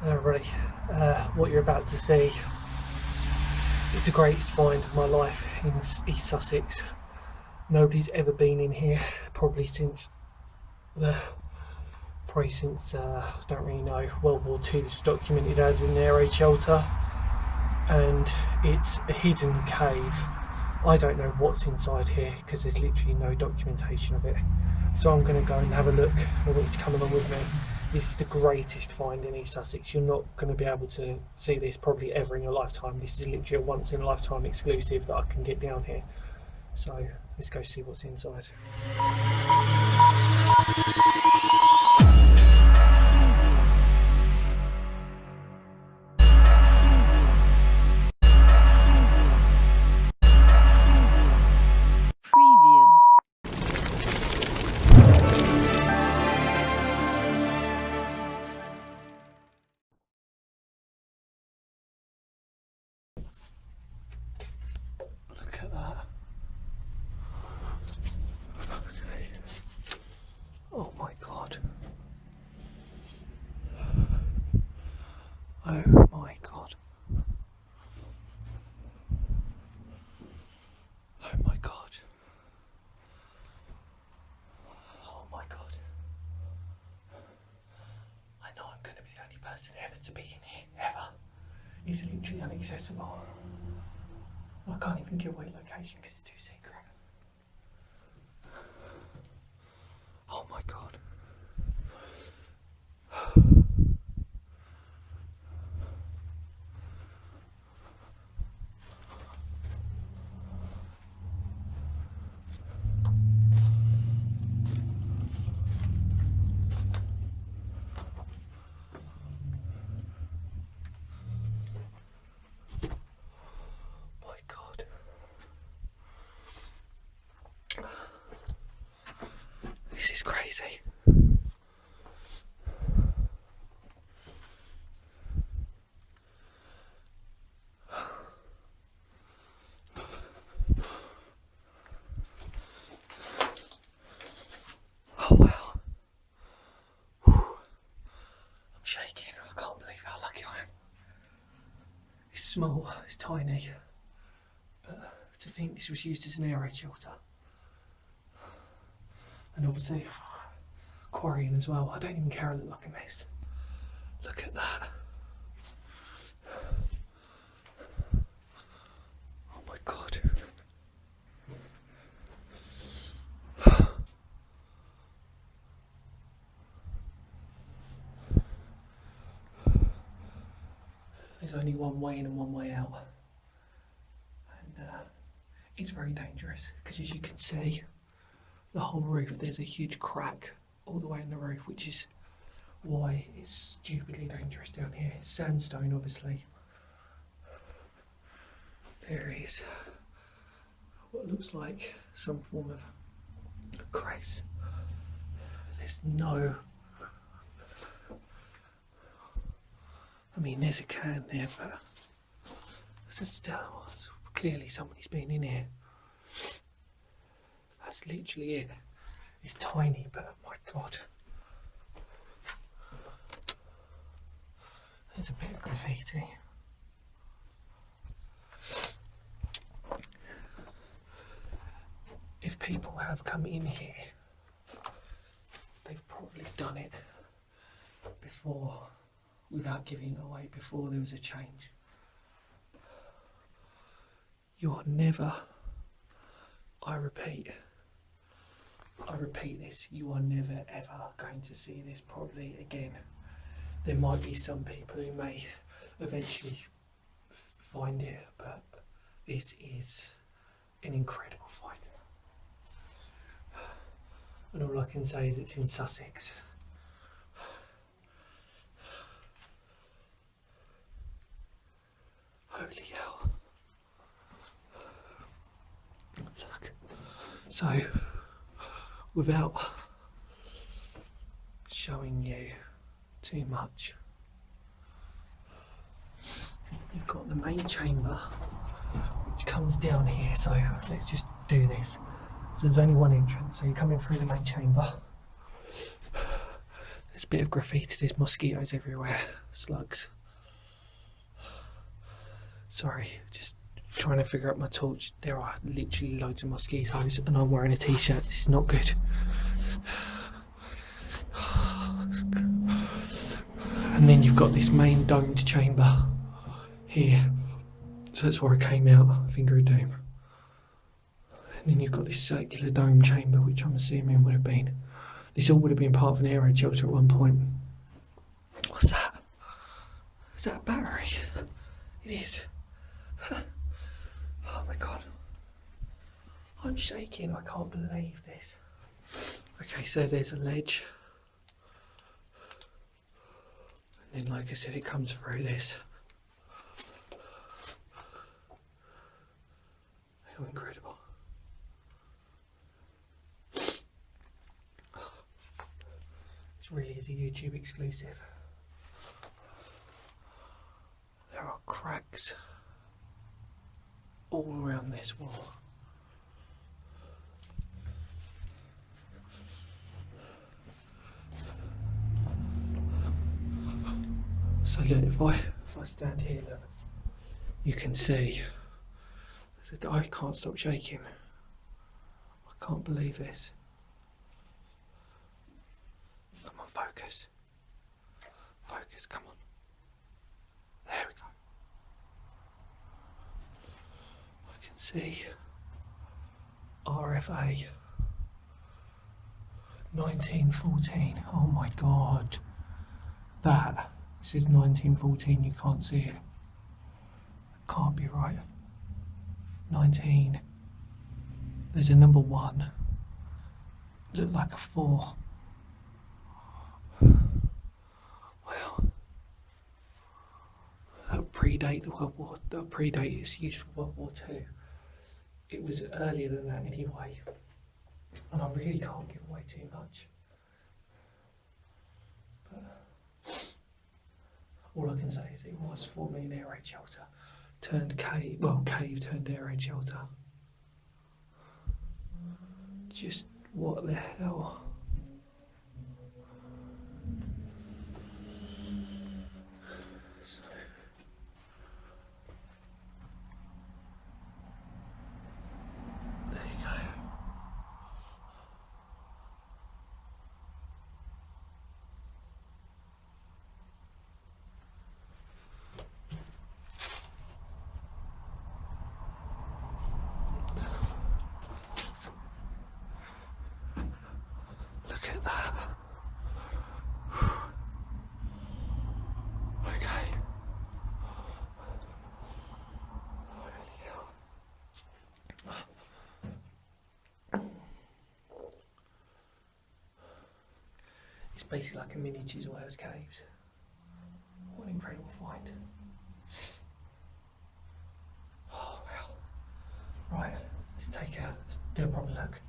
Everybody, what you're about to see is the greatest find of my life in East Sussex. Nobody's ever been in here, probably since I don't really know, World War II. This was documented as an air raid shelter, and it's a hidden cave. I don't know what's inside here because there's literally no documentation of it. So I'm going to go and have a look. I want you to come along with me. This is the greatest find in East Sussex. You're not going to be able to see this probably ever in your lifetime. This is literally a once in a lifetime exclusive that I can get down here. So let's go see what's inside. Look at that. Okay. Oh my god. Oh my god. Oh my god. Oh my god. I know I'm going to be the only person ever to be in here, ever. It's literally inaccessible. I can't even give away location because it's too secret. Oh my god. This is crazy. Oh wow. Whew. I'm shaking. I can't believe how lucky I am. It's small, it's tiny, but to think this was used as an air raid shelter. And obviously quarrying as well. I don't even care I look like a mess. Look at that. Oh my god. There's only one way in and one way out. And it's very dangerous because, as you can see, the whole roof, there's a huge crack all the way in the roof, which is why it's stupidly dangerous down here. It's sandstone, obviously. There is what looks like some form of crease. There's no... I mean, there's a can there, but it's still clearly somebody's been in here. That's literally it. It's tiny, but my god. There's a bit of graffiti. If people have come in here, they've probably done it before, without giving it away, before there was a change. You are never, I repeat this, you are never ever going to see this probably again. There might be some people who may eventually find it, but this is an incredible find. And all I can say is it's in Sussex. Holy hell. Look. So, without showing you too much, you've got the main chamber which comes down here. So let's just do this. So there's only one entrance, so you're coming through the main chamber. There's a bit of graffiti, there's mosquitoes everywhere, slugs. Sorry, just trying to figure out my torch. There are literally loads of mosquitoes and I'm wearing a t-shirt. This is not good. And then you've got this main domed chamber here. So that's where I came out, Finger of Doom. And then you've got this circular dome chamber, which I'm assuming would have been... This all would have been part of an air raid shelter at one point. What's that? Is that a battery? It is. Oh my god. I'm shaking, I can't believe this. Okay, so there's a ledge. And then, like I said, it comes through this. How incredible. This really is a YouTube exclusive. There are cracks all around this wall. So look, if I stand here, look, you can see that I can't stop shaking. I can't believe this. Come on, focus. Focus, come on. There we go. I can see RFA 1914. Oh my god. That. This is 1914, you can't see it. Can't be right. 19. There's a number 1. Looked like a 4. Well, that'll predate the World War. That'll predate its use for World War II. It was earlier than that anyway. And I really can't give away too much. But all I can say is it was formerly an air raid shelter, turned cave, well, cave turned air raid shelter. Just what the hell? So, there you go. Look at that. Okay. It's basically like a mini Chislehurst Caves. What an incredible find. Oh wow. Right, let's do a proper look.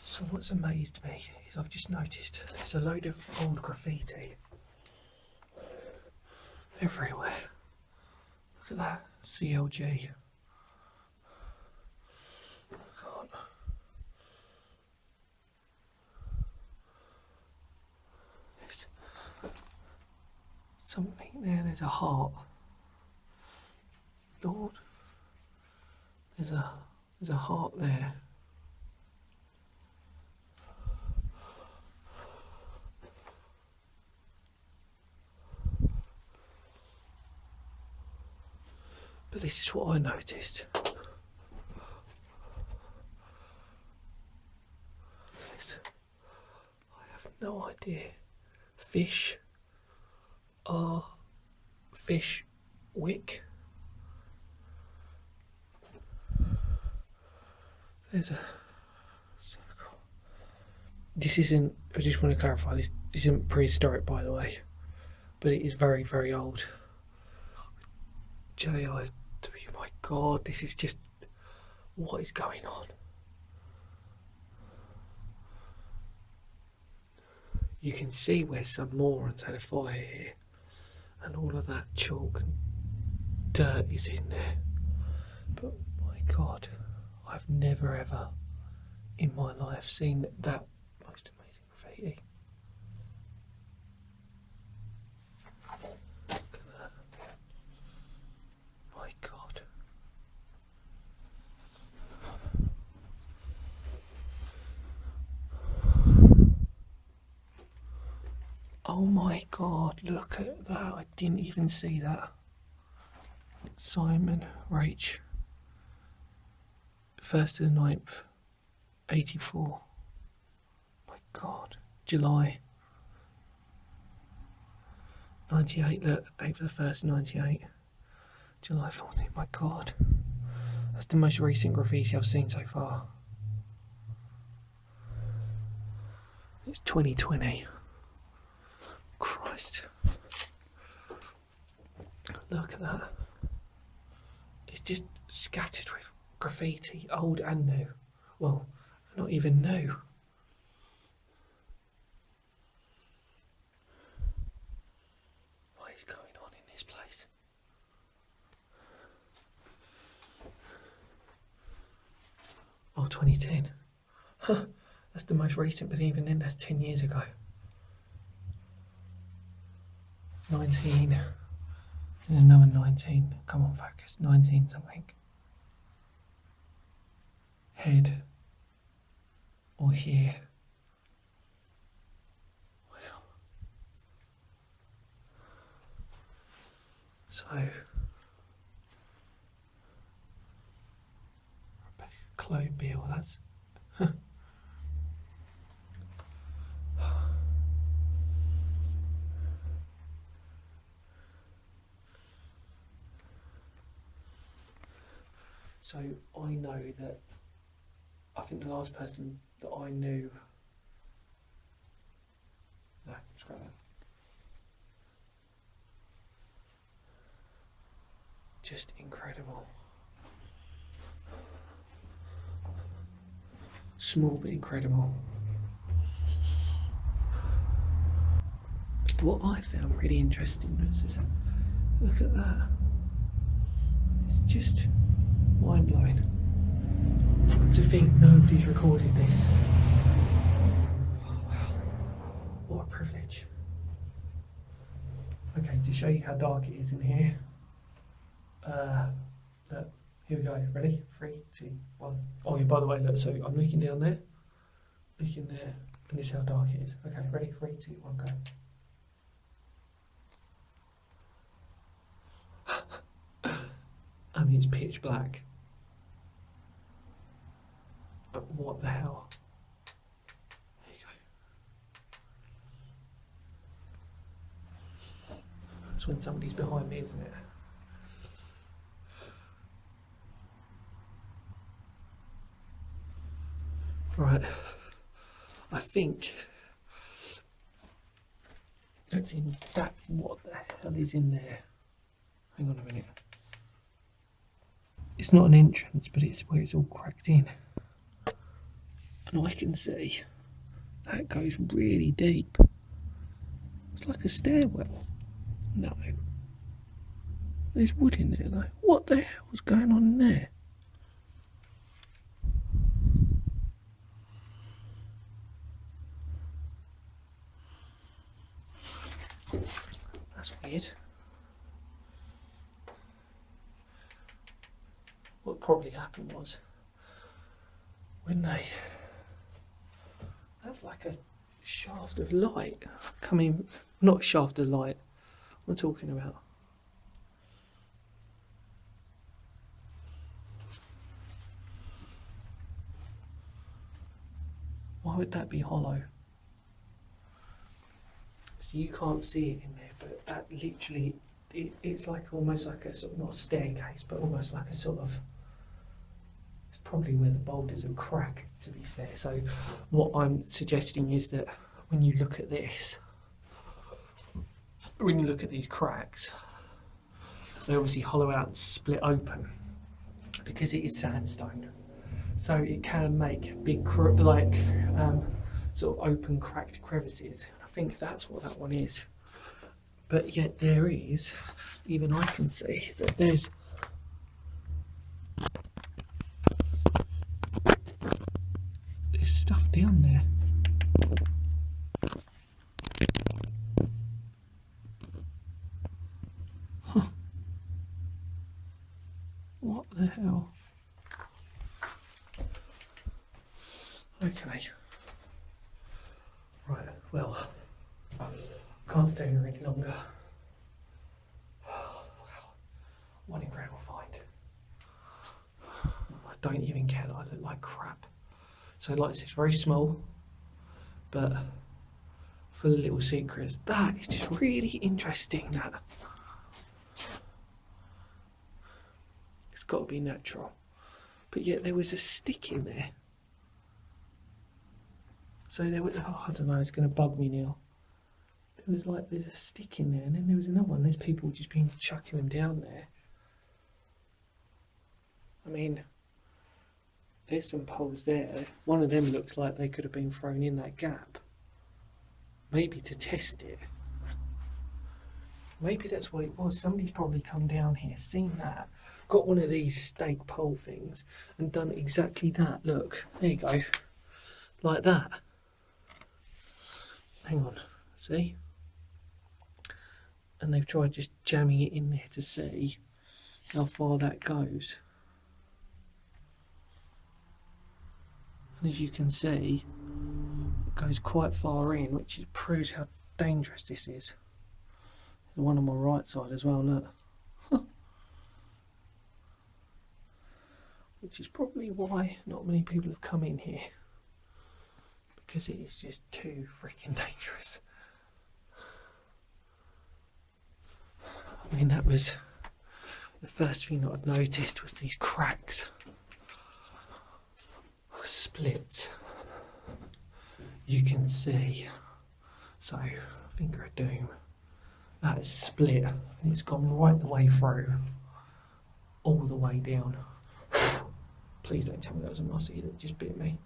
So what's amazed me is I've just noticed there's a load of old graffiti everywhere. Look at that, CLG. God. There's a heart. Lord, there's a heart there. But this is what I noticed. I have no idea. Fish wick. There's a circle. This isn't, I just want to clarify, this isn't prehistoric, by the way, but it is very, very old. JIW, my God, this is just, what is going on? You can see where some morons had a fire here, and all of that chalk and dirt is in there. But my God, I've never ever in my life seen that most amazing graffiti. Look at that. My God. Oh my God, look at that. I didn't even see that. Simon Rach. 1st to the 9th, 84. My God. July 98, look, 8th to the 1st, 98. July 14th, my God. That's the most recent graffiti I've seen so far. It's 2020. Christ. Look at that. It's just scattered with graffiti, old and new. Well, not even new. What is going on in this place? Oh, 2010. Huh, that's the most recent, but even then that's 10 years ago. 19, and another 19, come on focus, 19 something. Head, or here. Wow. So, Chloe Beale, that's... So I know that, I think the last person that I knew, no, scrap that. Just incredible. Small but incredible. What I found really interesting was this, look at that. It's just mind-blowing. To think nobody's recorded this. Oh, wow. What a privilege. Okay, to show you how dark it is in here. Look, here we go. Ready? 3, 2, 1. Oh, yeah, by the way, look, so I'm looking down there, looking there, and this is how dark it is. Okay, ready? 3, 2, 1, go. I mean, it's pitch black. But what the hell? There you go. That's when somebody's behind me, isn't it? Right. I think that's in that. What the hell is in there? Hang on a minute. It's not an entrance, but it's where it's all cracked in. And I can see that goes really deep. It's like a stairwell. No. There's wood in there though. What the hell was going on in there? That's weird. what probably happened was when that's like a shaft of light coming, not a shaft of light, what am I talking about? Why would that be hollow? So you can't see it in there, but that literally, it's like almost like a sort of, not a staircase, but almost like a sort of, it's probably where the boulders are cracked, to be fair. So what I'm suggesting is that when you look at this, when you look at these cracks, they obviously hollow out and split open because it is sandstone. So it can make big, sort of open, cracked crevices. I think that's what that one is. But yet there is, even I can see that there's stuff down there. Huh. What the hell? Okay. Right, well, can't stay here any longer. Wow, what an incredible find. I don't even care that I look like crap. So like this, it's very small, but full of little secrets. That is just really interesting, that. It's got to be natural. But yet there was a stick in there. So there was, oh, I don't know, it's going to bug me now. It was like there's a stick in there, and then there was another one. There's people just been chucking them down there. I mean, there's some poles there. One of them looks like they could have been thrown in that gap. Maybe to test it. Maybe that's what it was. Somebody's probably come down here, seen that, got one of these stake pole things and done exactly that. Look, there you go. Like that. Hang on, see? And they've tried just jamming it in there to see how far that goes. And as you can see, it goes quite far in, which proves how dangerous this is. The one on my right side as well, look. Which is probably why not many people have come in here. Because it is just too freaking dangerous. I mean, that was the first thing that I'd noticed, was these cracks. Splits. You can see. So, finger of doom. That is split, and it's gone right the way through. All the way down. Please don't tell me that was a mossy that just bit me.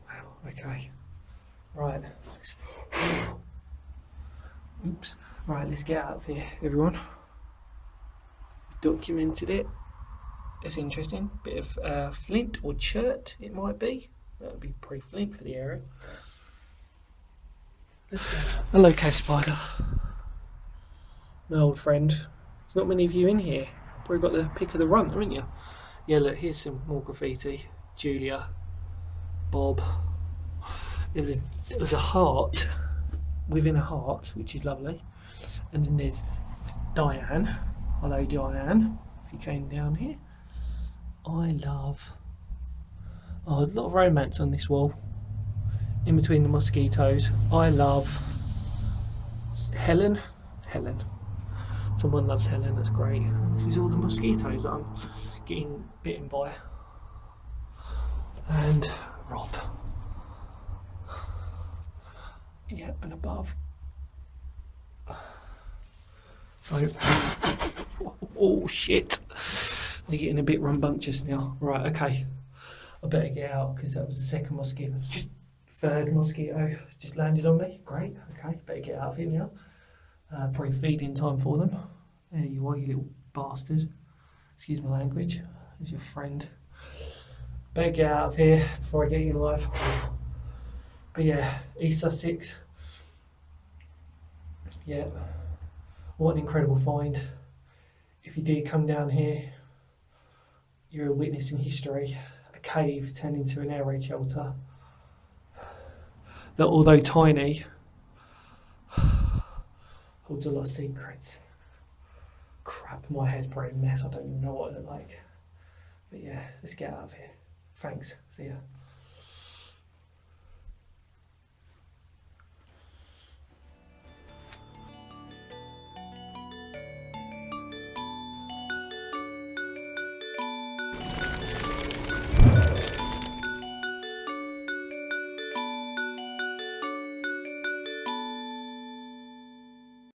Wow, okay. Right. Oops. Right, let's get out of here, everyone. Documented it. It's interesting. Bit of flint or chert, it might be. That would be pretty flint for the area. Hello, cave spider. My old friend. There's not many of you in here. Probably got the pick of the runt, haven't you? Yeah, look, here's some more graffiti. Julia, Bob. There was a heart within a heart, which is lovely. And then there's Diane. Hello, Diane. If you came down here. I love. Oh, there's a lot of romance on this wall. In between the mosquitoes. I love Helen. Someone loves Helen, that's great. This is all the mosquitoes that I'm getting bitten by. And Rob. Yeah, and above. So, oh shit. They're getting a bit rambunctious now. Right, okay. I better get out because that was the second mosquito. Just third mosquito just landed on me. Great, okay. Better get out of here now. Probably feeding time for them. There you are, you little bastard. Excuse my language. There's your friend. Better get out of here before I get you alive. But yeah, East Sussex. Yeah, what an incredible find. if you did come down here, you're a witness in history. A cave turned into an air raid shelter that, although tiny, holds a lot of secrets. Crap, my hair's probably a mess. I don't even know what it looked like. But yeah, let's get out of here. Thanks. See ya.